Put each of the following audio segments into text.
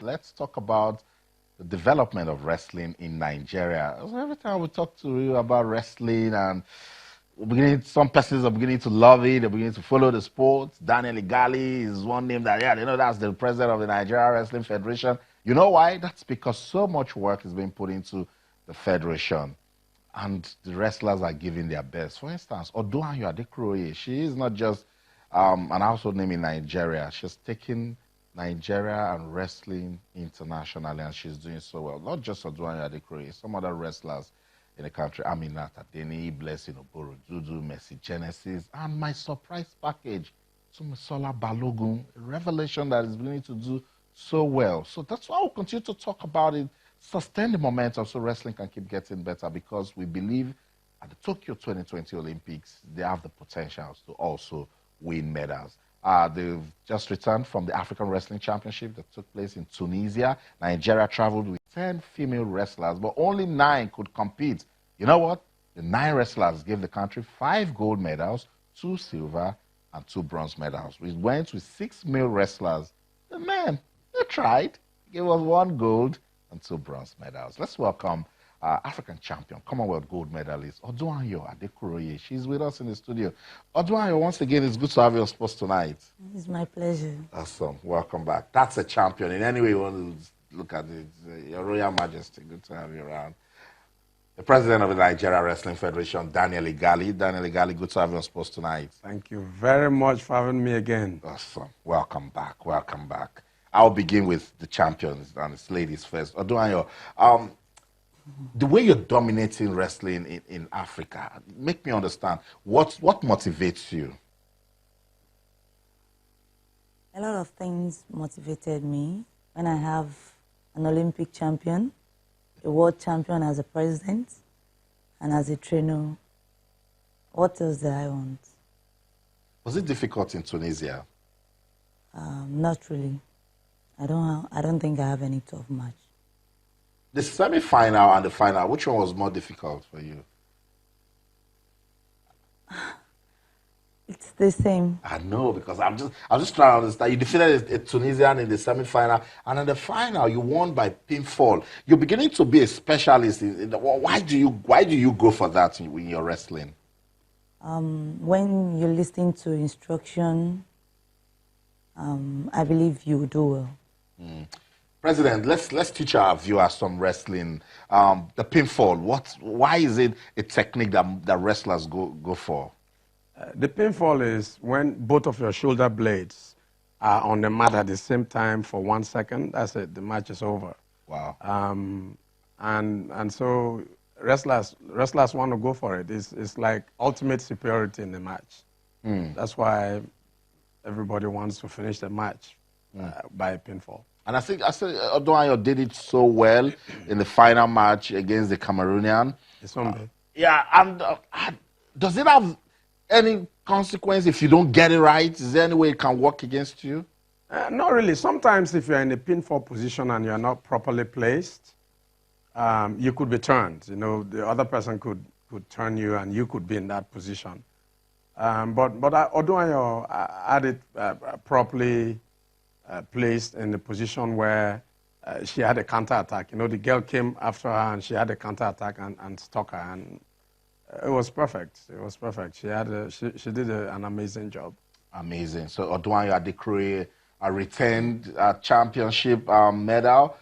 let's talk about the development of wrestling in Nigeria. So every time we talk to you about wrestling, and some persons are beginning to love it, they're beginning to follow the sport. Daniel Igali is one name that, yeah, they know that's the president of the Nigeria Wrestling Federation. You know why? That's because so much work is being put into the federation, and the wrestlers are giving their best. For instance, Oduayo Adekroye, she is not just an household name in Nigeria. She's taken Nigeria and wrestling internationally, and she's doing so well. Not just Oduayo Adekroye, some other wrestlers in the country, Aminat Adeni, Blessing Oboro, Dudu, Mercy Genesis, and my surprise package, Sumisola Balogun, a revelation that is beginning to do so well. So that's why we'll continue to talk about it, sustain the momentum so wrestling can keep getting better, because we believe at the Tokyo 2020 Olympics, they have the potentials to also win medals. They've just returned from the African Wrestling Championship that took place in Tunisia. Nigeria traveled with 10 female wrestlers, but only 9 could compete. You know what? The 9 wrestlers gave the country 5 gold medals, 2 silver, and 2 bronze medals. We went with 6 male wrestlers. The men, they tried. Gave us 1 gold and 2 bronze medals. Let's welcome African champion, Commonwealth gold medalist, Oduayo Adekroye. She's with us in the studio. Oduayo, once again, it's good to have you on Sports Tonight. It's my pleasure. Awesome. Welcome back. That's a champion. In any way you want to look at it, Your Royal Majesty, good to have you around. The president of the Nigeria Wrestling Federation, Daniel Igali. Daniel Igali, good to have you on Sports Tonight. Thank you very much for having me again. Awesome. Welcome back. Welcome back. I'll begin with the champions and the ladies first. Oduayo, the way you're dominating wrestling in Africa, make me understand, what motivates you? A lot of things motivated me. When I have an Olympic champion, a world champion as a president, and as a trainer, what else do I want? Was it difficult in Tunisia? Not really. I don't think I have any tough match. The semi-final and the final, which one was more difficult for you? It's the same. I know, because I'm just trying to understand. You defeated a Tunisian in the semi-final, and in the final you won by pinfall. You're beginning to be a specialist. Why do you go for that in your wrestling? When you're listening to instruction, I believe you do well. President, let's teach our viewers some wrestling. The pinfall. Why is it a technique that wrestlers go for? The pinfall is when both of your shoulder blades are on the mat at the same time for 1 second. That's it. The match is over. Wow. And so wrestlers want to go for it. It's like ultimate superiority in the match. That's why everybody wants to finish the match by a pinfall. And I said Oduayo did it so well in the final match against the Cameroonian. Yeah, and does it have any consequence if you don't get it right? Is there any way it can work against you? Not really. Sometimes if you're in a pinfall position and you're not properly placed, you could be turned. You know, the other person could turn you and you could be in that position. But Oduayo had it properly placed in the position where she had a counterattack. You know, the girl came after her and she had a counterattack and stuck her, and it was perfect. It was perfect. She did an amazing job. Amazing. So Oduayo Adekroye retained a championship medal.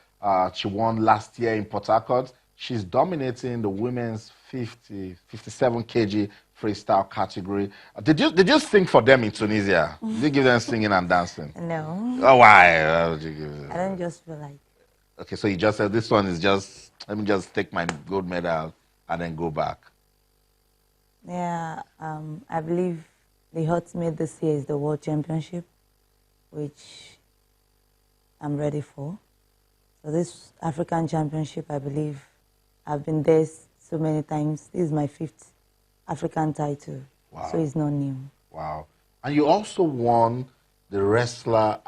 She won last year in Port Harcourt. She's dominating the women's 57 kg freestyle category. Did you sing for them in Tunisia? Did you give them singing and dancing? No. Oh, why? Why would you give them? I don't just feel like. Okay, so you just said this one is just, let me just take my gold medal and then go back. Yeah, I believe the ultimate this year is the World Championship, which I'm ready for. So this African Championship, I believe, I've been there so many times. This is my 5th African title, wow. So it's not new. Wow. And you also won the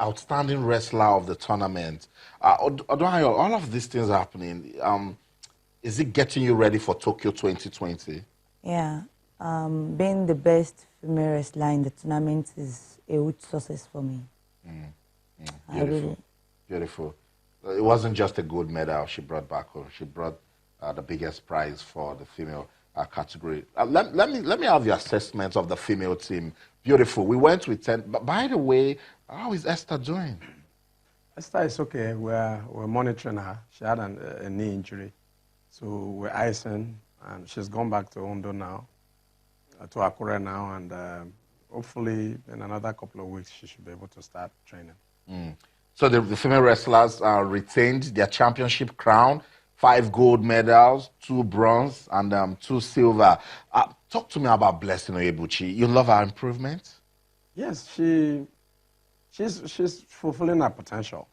outstanding wrestler of the tournament. Oduayo, all of these things are happening. Is it getting you ready for Tokyo 2020? Yeah. Being the best female wrestler in the tournament is a huge success for me. Beautiful. Beautiful. It wasn't just a gold medal she brought back home. She brought the biggest prize for the female category. Let me have your assessment of the female team. Beautiful. We went with 10. But by the way, how is Esther doing? Esther is okay. We're monitoring her. She had a knee injury. So we're icing, and she's gone back to Ondo now, to Akure now, and hopefully in another couple of weeks she should be able to start training. So the female wrestlers retained their championship crown, 5 gold medals, 2 bronze, and 2 silver. Talk to me about Blessing Oyebuchi. You love her improvement? Yes, she's fulfilling her potential.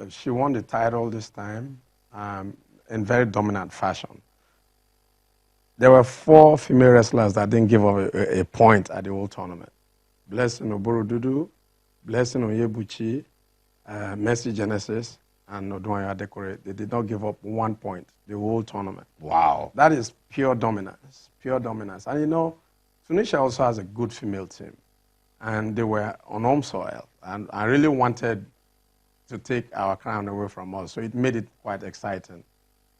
She won the title this time in very dominant fashion. There were 4 female wrestlers that didn't give up a point at the whole tournament. Blessing Oborodudu, Blessing Oyebuchi, Mercy Genesis, and Odunayo Adekore. They did not give up 1 point the whole tournament. Wow. That is pure dominance, pure dominance. And you know, Tunisia also has a good female team. And they were on home soil. And I really wanted to take our crown away from us. So it made it quite exciting.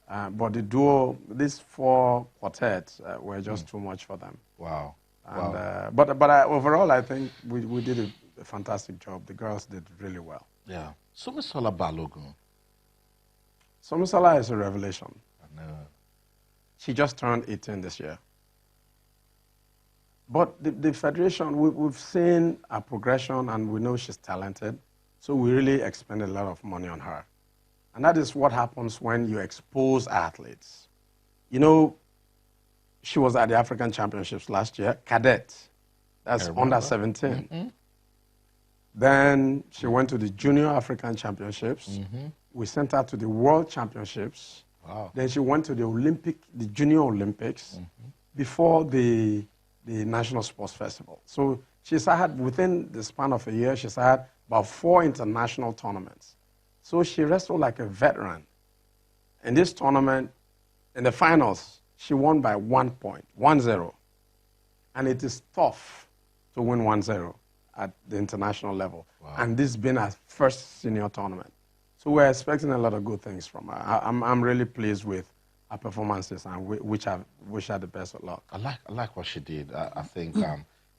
But the duo, these 4 quartets were just too much for them. Wow. And, Wow. But overall, I think we did a fantastic job. The girls did really well. Yeah. Somisola Balogun. Somisola is a revelation. I know. She just turned 18 this year. But the Federation, we've seen her progression and we know she's talented. So we really expended a lot of money on her. And that is what happens when you expose athletes. You know, she was at the African Championships last year, cadet. That's under 17. Then she went to the Junior African Championships. We sent her to the World Championships. Wow. Then she went to the Junior Olympics before the National Sports Festival. So she's had, within the span of a year, she's had about 4 international tournaments. So she wrestled like a veteran. In this tournament, in the finals, she won by 1 point, 1-0. And it is tough to win 1-0 at the international level. Wow. And this has been her first senior tournament. So we're expecting a lot of good things from her. I'm really pleased with her performances and wish her the best of luck. I like what she did. I think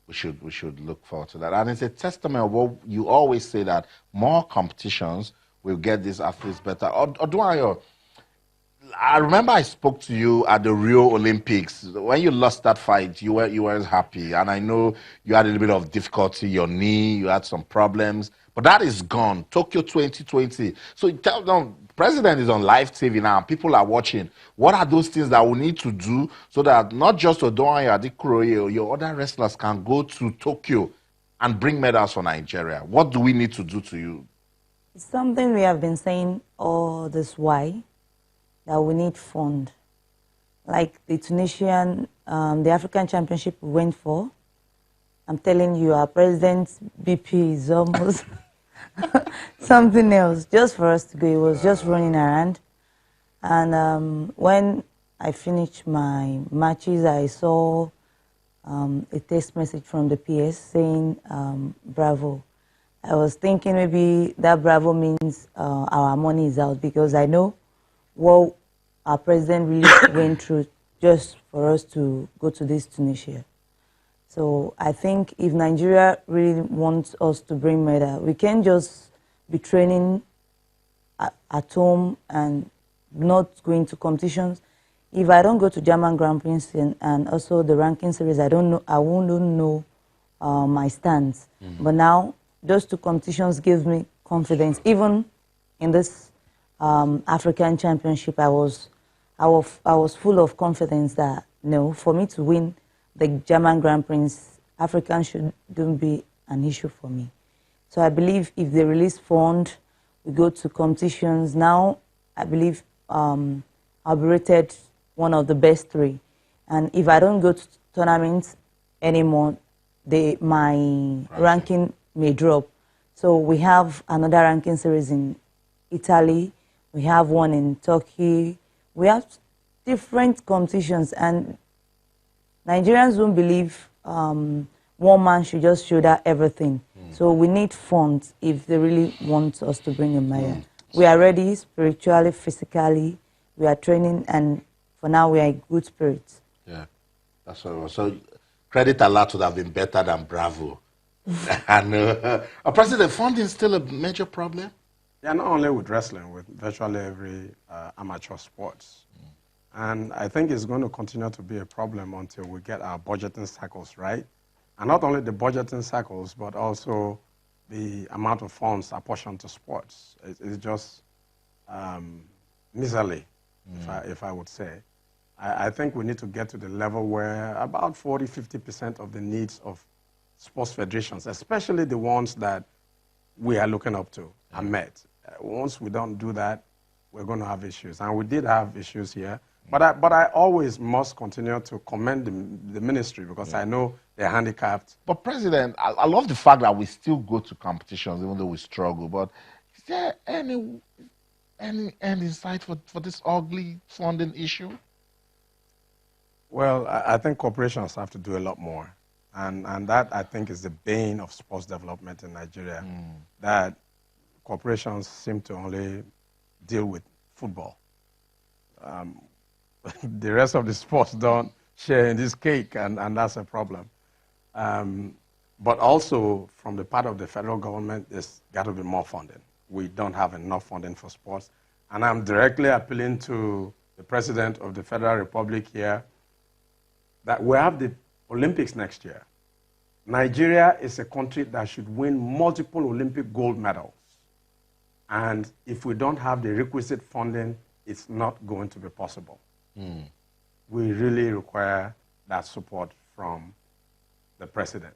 we should look forward to that. And it's a testament of what you always say, that more competitions will get these athletes better. Odunayo, I remember I spoke to you at the Rio Olympics. When you lost that fight, you weren't happy. And I know you had a little bit of difficulty, your knee, you had some problems. But that is gone. Tokyo 2020. So tell them, President is on live TV now. People are watching. What are those things that we need to do so that not just Odunayo Adekuroye or your other wrestlers can go to Tokyo and bring medals for Nigeria? What do we need to do to you? It's something we have been saying all this while, that we need fund. Like the Tunisian, the African Championship we went for, I'm telling you, our president's BP is almost something else. Just for us to go, it was just running around. And when I finished my matches, I saw a text message from the PS saying, bravo. I was thinking maybe that bravo means our money is out, because I know what our president really went through just for us to go to this Tunisia. So I think if Nigeria really wants us to bring medal, we can't just be training at home and not going to competitions. If I don't go to German Grand Prix and also the ranking series, I won't know my stance. But now, those 2 competitions give me confidence. Even in this African Championship, I was full of confidence that, no, for me to win the German Grand Prix, African shouldn't be an issue for me. So I believe if they release fund, we go to competitions. Now, I believe I'll be rated one of the best 3. And if I don't go to tournaments anymore, my ranking may drop. So we have another ranking series in Italy. We have one in Turkey. We have different competitions, and Nigerians don't believe one man should just shoulder everything. So we need funds if they really want us to bring a medal. we are ready spiritually, physically. We are training, and for now, we are in good spirits. Yeah, that's what it was. So credit a lot would have been better than Bravo. And President, funding is still a major problem? Yeah, not only with wrestling, with virtually every amateur sports. And I think it's going to continue to be a problem until we get our budgeting cycles right. And not only the budgeting cycles, but also the amount of funds apportioned to sports. It's just miserly, if I would say. I think we need to get to the level where about 40, 50% of the needs of sports federations, especially the ones that we are looking up to, are met. Once we don't do that, we're going to have issues. And we did have issues here. But I always must continue to commend the ministry because I know they're handicapped. But President, I love the fact that we still go to competitions even though we struggle. But is there any end in sight for this ugly funding issue? Well, I think corporations have to do a lot more. And that, I think, is the bane of sports development in Nigeria, that corporations seem to only deal with football. The rest of the sports don't share in this cake, and that's a problem. But also, from the part of the federal government, there's got to be more funding. We don't have enough funding for sports. And I'm directly appealing to the President of the Federal Republic here that we have the Olympics next year. Nigeria is a country that should win multiple Olympic gold medals. And if we don't have the requisite funding, it's not going to be possible. We really require that support from the President.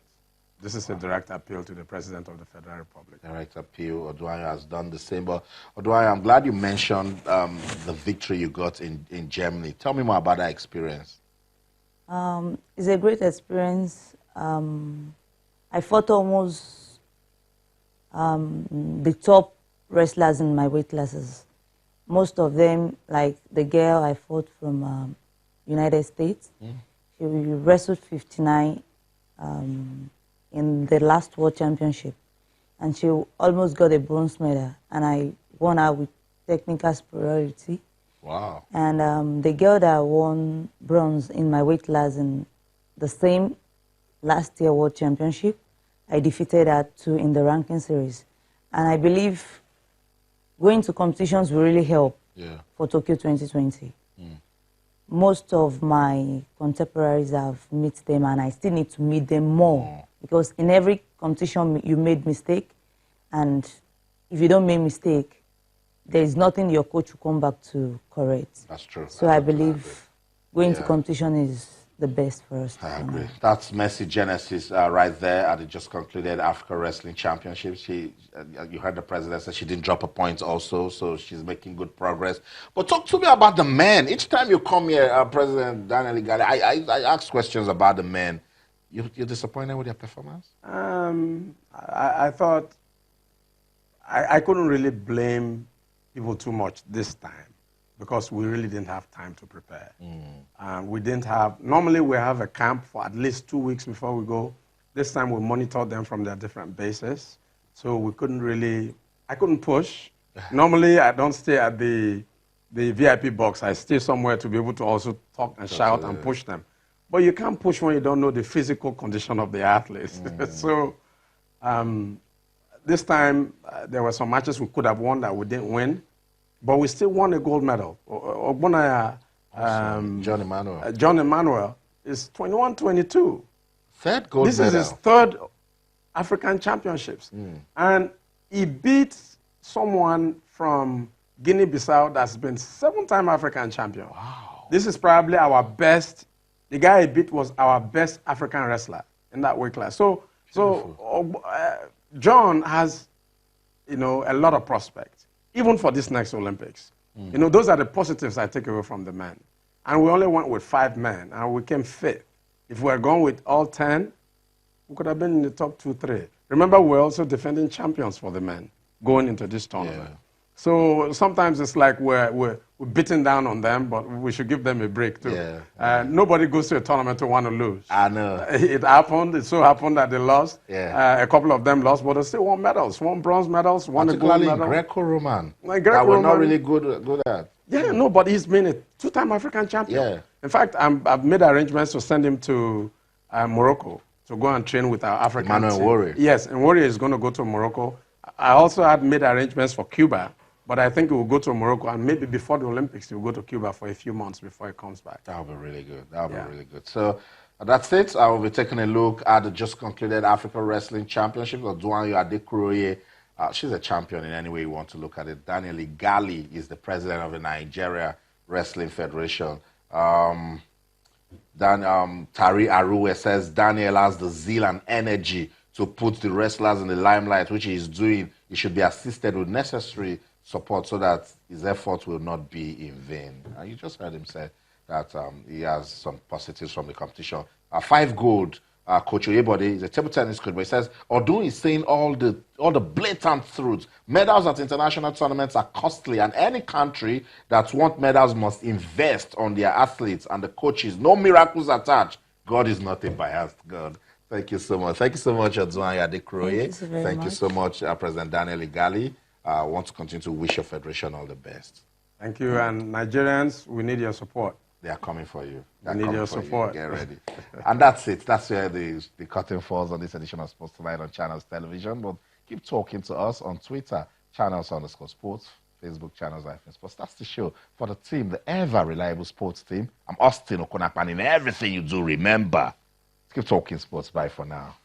This is a direct appeal to the President of the Federal Republic. Direct appeal. Oduayo has done the same. But Oduayo, I'm glad you mentioned the victory you got in Germany. Tell me more about that experience. It's a great experience. I fought almost the top wrestlers in my weight classes. Most of them, like the girl I fought from United States, she wrestled 59 in the last World Championship. And she almost got a bronze medal. And I won her with technical superiority. Wow. And the girl that won bronze in my weight class in the same last year World Championship, I defeated her too in the ranking series. And I believe going to competitions will really help for Tokyo 2020. Most of my contemporaries have met them, and I still need to meet them more because in every competition you made mistake, and if you don't make mistake, there is nothing your coach will come back to correct. That's true. So I believe going to competition is the best for us. I agree. That's Mercy Genesis right there at the just concluded Africa Wrestling Championship. You heard the president say she didn't drop a point also, so she's making good progress. But talk to me about the men. Each time you come here, President Daniel Igale, I ask questions about the men. You're disappointed with their performance? I thought I couldn't really blame people too much this time, because we really didn't have time to prepare. We didn't have, normally we have a camp for at least 2 weeks before we go. This time we monitored them from their different bases. So we couldn't really, I couldn't push. Normally I don't stay at the VIP box. I stay somewhere to be able to also talk and shout and push them. But you can't push when you don't know the physical condition of the athletes. So this time there were some matches we could have won that we didn't win. But we still won a gold medal. John Emmanuel. John Emmanuel is 21-22. Third gold This medal. is his third African Championships. And he beat someone from Guinea-Bissau that's been 7-time African champion. Wow. This is probably our best, the guy he beat was our best African wrestler in that weight class. So John has, a lot of prospects, even for this next Olympics. Those are the positives I take away from the men. And we only went with 5 men, and we came 5th. If we had gone with all 10, we could have been in the top 2, 3. Remember, we're also defending champions for the men going into this tournament. So sometimes it's like we're beating down on them, but we should give them a break too. Yeah. Nobody goes to a tournament to want to lose. I know. It happened. It so happened that they lost. Yeah. A couple of them lost, but they still won medals. Won bronze medals, won a gold Particularly medal. in Greco-Roman. Like That we're not Greco-Roman. really good at. Yeah, no, but he's been a two-time African champion. Yeah. In fact, I've made arrangements to send him to Morocco to go and train with our African Emmanuel team. Warrior. Yes, and Warrior is going to go to Morocco. I also had made arrangements for Cuba, but I think he will go to Morocco, and maybe before the Olympics, he will go to Cuba for a few months before he comes back. That would be really good. That would be really good. So that's it. I will be taking a look at the just concluded Africa Wrestling Championship of Duanyo Adekuroye. She's a champion in any way you want to look at it. Daniel Igali is the president of the Nigeria Wrestling Federation. Tari Aruwe says Daniel has the zeal and energy to put the wrestlers in the limelight, which he is doing. He should be assisted with necessary support so that his efforts will not be in vain. You just heard him say that he has some positives from the competition. 5 gold. Coach Oyebode is a table tennis coach, but he says Odun is saying all the blatant truths. Medals at international tournaments are costly, and any country that wants medals must invest on their athletes and the coaches. No miracles attached. God is not a biased God. Thank you so much. Thank you so much, Oduanya Adekroye. Thank you so much, President Daniel Igali. I want to continue to wish your federation all the best. Thank you, and Nigerians, we need your support. They are coming for you. We need your support. Get ready. And that's it. That's where the curtain falls on this edition of Sports Tonight on Channels Television. But keep talking to us on Twitter, Channels_Sports, Facebook, Channels-Sports. That's the show for the team, the ever-reliable sports team. I'm Austin Okonapan. In everything you do, remember, keep talking sports. Bye for now.